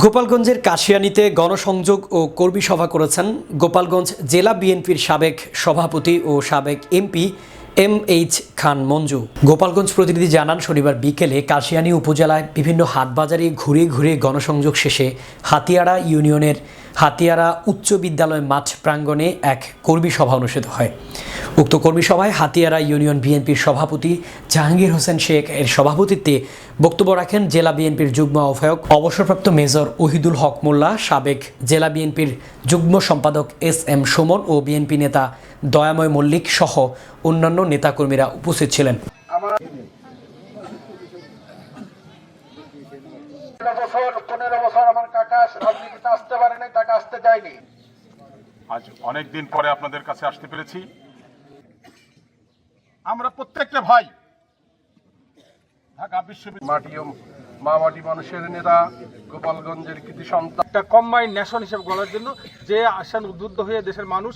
গোপালগঞ্জের কাশিয়ানীতে গণসংযোগ ও কর্মী সভা করেছেন গোপালগঞ্জ জেলা বিএনপির সাবেক সভাপতি ও সাবেক এমপি এম.এইচ. খান মঞ্জু। গোপালগঞ্জ প্রতিনিধি জানান, শনিবার বিকেলে কাশিয়ানী উপজেলায় বিভিন্ন হাটবাজারে ঘুরে ঘুরে গণসংযোগ শেষে হাতিয়াড়া ইউনিয়নের হাতিয়াড়া উচ্চ বিদ্যালয় মাঠ প্রাঙ্গণে এক কর্মী সভা অনুষ্ঠিত হয়। উক্ত কর্মী সভায় হাতিয়াড়া ইউনিয়ন বিএনপির সভাপতি জাহাঙ্গীর হোসেন শেখ এর সভাপতিত্বে বক্তব্য রাখেন জেলা বিএনপির যুগ্ম আহ্বায়ক অবসরপ্রাপ্ত মেজর ওহিদুল হক মোল্লা, সাবেক জেলা বিএনপির যুগ্ম সম্পাদক এস.এম. সুমন ও বিএনপি নেতা দয়াময় মল্লিক সহ অন্যান্য নেতাকর্মীরা উপস্থিত ছিলেন। আজ অনেক দিন পরে আপনাদের কাছে আসতে পেরেছি। আমরা প্রত্যেকটা ভাই ঢাকা বিশ্ববিদ্যালয় মামাটি মানুষের নেতা, গোপালগঞ্জের কৃতি সন্তান, একটা কম্বাইন্ড ন্যাশন হিসেবে গড়ার জন্য যে আসান উদ্বুদ্ধ হয়ে দেশের মানুষ